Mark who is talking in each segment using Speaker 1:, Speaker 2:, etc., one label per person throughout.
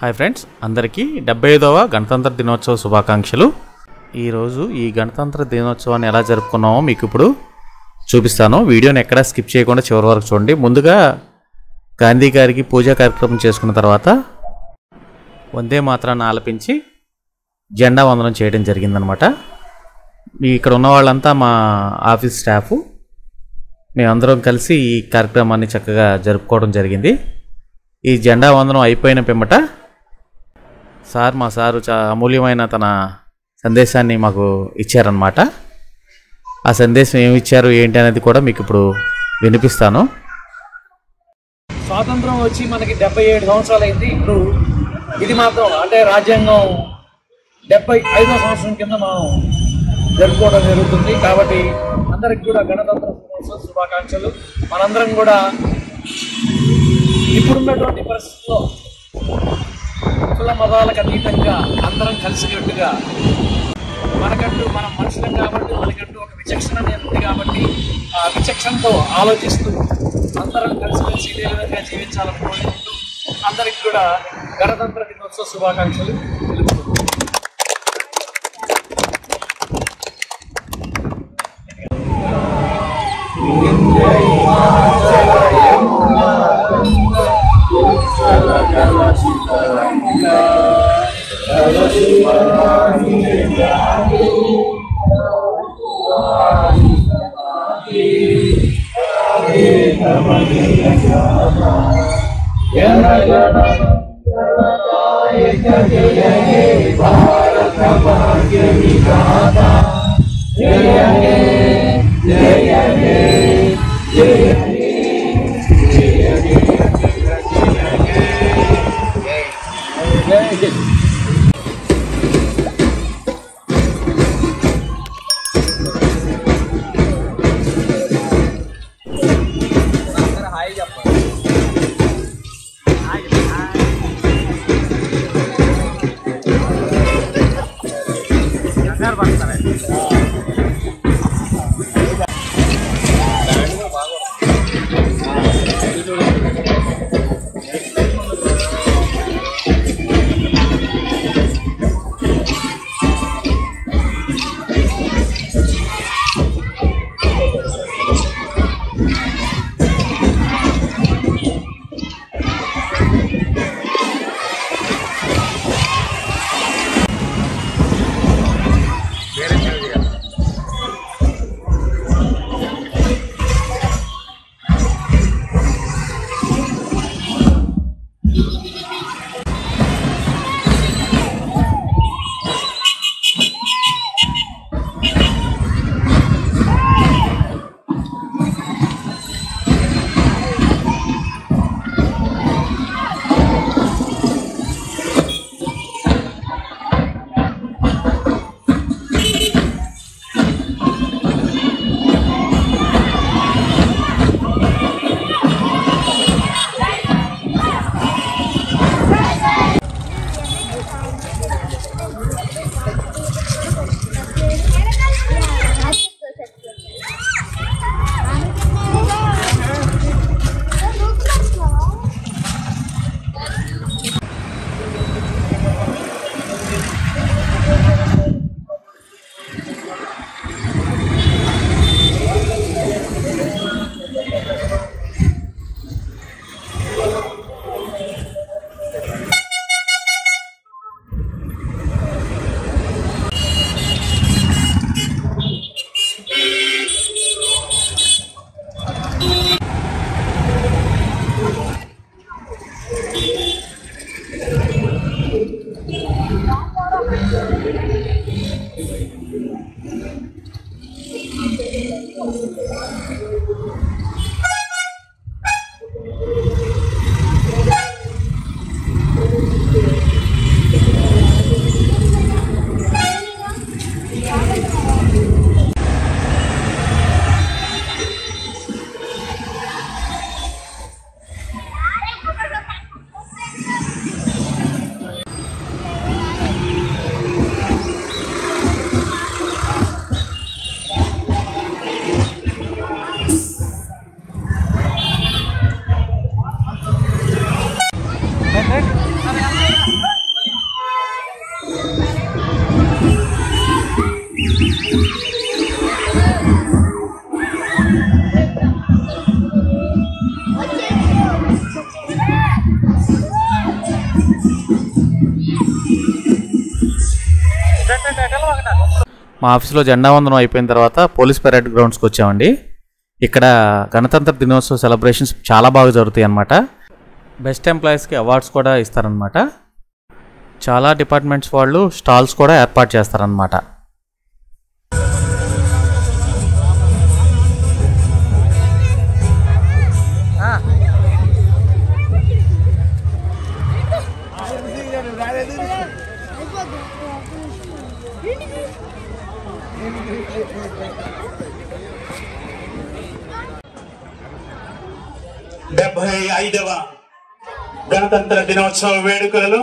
Speaker 1: Hi friends, అందరికీ 75వ గణతంత్ర దినోత్సవ శుభాకాంక్షలు. ఈరోజు ఈ గణతంత్ర దినోత్సవాన్ని ఎలా జరుపుకున్నామో మీకు ఇప్పుడు చూపిస్తాను. వీడియోని ఎక్కడా స్కిప్ చేయకుండా చివరి వరకు చూడండి. ముందుగా గాంధీ గారికి పూజా కార్యక్రమం చేసుకున్న తర్వాత వందే మాతరాన్ని ఆలపించి జెండా వందనం చేయడం జరిగిందనమాట. ఇక్కడ ఉన్న వాళ్ళంతా మా ఆఫీస్ స్టాఫ్, మేమందరం కలిసి ఈ కార్యక్రమాన్ని చక్కగా జరుపుకోవడం జరిగింది. ఈ జెండా వందనం అయిపోయిన పిమ్మట మా సారు అమూల్యమైన తన సందేశాన్ని మాకు ఇచ్చారనమాట. ఆ సందేశం ఏమి ఇచ్చారు ఏంటి అనేది కూడా మీకు ఇప్పుడు వినిపిస్తాను.
Speaker 2: స్వాతంత్రం వచ్చి మనకి 77 సంవత్సరాలు అయింది. ఇప్పుడు ఇది మాత్రం అంటే రాజ్యాంగం 75వ సంవత్సరం కింద మనం జరుపుకోవడం జరుగుతుంది. కాబట్టి అందరికి కూడా గణతంత్ర దినోత్సవ శుభాకాంక్షలు. మనందరం కూడా ఇప్పుడున్నటువంటి పరిస్థితుల్లో కుల మతాలకు అతీతంగా అందరం కలిసికట్టుగా మనం మనుషులం కాబట్టి మనకంటూ ఒక విచక్షణ ఉంది కాబట్టి ఆ విచక్షణతో ఆలోచిస్తూ అందరం కలిసి ఇదే విధంగా జీవించాలని కోరుకుంటూ అందరికి కూడా గణతంత్ర దినోత్సవ శుభాకాంక్షలు తెలుపుతున్నాను.
Speaker 1: మా ఆఫీస్లో జెండా వందనం అయిపోయిన తర్వాత పోలీస్ పెరేడ్ గ్రౌండ్స్కి వచ్చామండి. ఇక్కడ గణతంత్ర దినోత్సవ సెలబ్రేషన్స్ చాలా బాగా జరుగుతాయి అన్నమాట. బెస్ట్ ఎంప్లాయీస్కి అవార్డ్స్ కూడా ఇస్తారనమాట. చాలా డిపార్ట్మెంట్స్ వాళ్ళు స్టాల్స్ కూడా ఏర్పాటు చేస్తారనమాట.
Speaker 3: డెబ్బై 75వ గణతంత్ర దినోత్సవ వేడుకలలో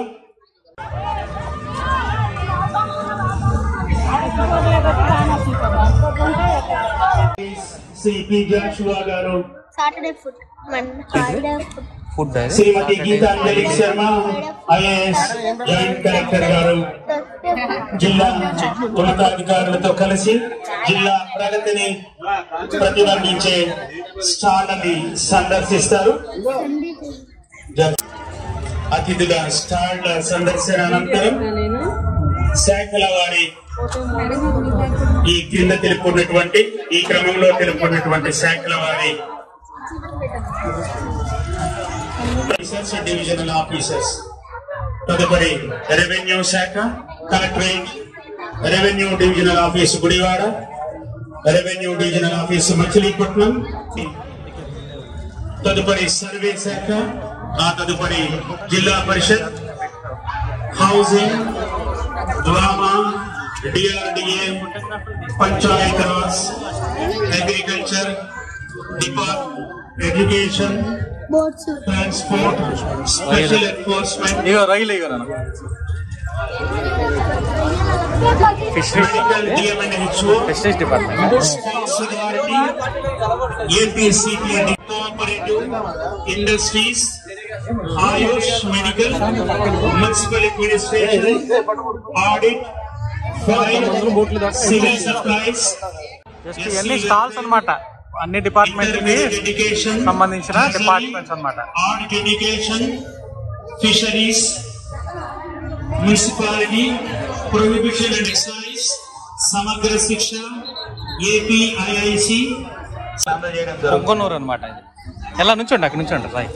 Speaker 3: సిపి జాషువా గారు, Srimathi Geethanjali Sharma IAS joint collector గారు జిల్లా ఉన్నతాధికారులతో కలిసి జిల్లా ప్రగతిని ప్రతిబింబించే స్టాళ్లని సందర్శిస్తారు. అతిథుల స్టాళ్ల సందర్శన అనంతరం శాఖల వారి ఈ క్రింద తెలుపుకున్నటువంటి ఈ క్రమంలో తెలుపుకున్నటువంటి శాఖల వారి డివిజనల్ ఆఫీసర్స్, తదుపరి రెవెన్యూ శాఖ collectorate, revenue divisional office Gudivada, revenue divisional office Machilipatnam, తదుపరి సర్వే శాఖ, ఆ తదుపరి Zilla Parishad, housing, drama, DRDA, panchayat raj, agriculture, education, transport, special enforcement, medical DMNHO, sports authority, APCT, cooperative industries, AYUSH, medical, municipal administration, audit, fire, civil supplies,
Speaker 1: ఇవన్నీ stalls అన్నమాట. అన్ని department సంబంధించిన departments అన్నమాట.
Speaker 3: Art, education, fisheries, municipality, prohibition and excise, Samagra Shiksha, APIIC
Speaker 1: Punganur అనమాట. ఇది ఎలా నుంచోండి, అక్కడ నుంచోండి రాయ్.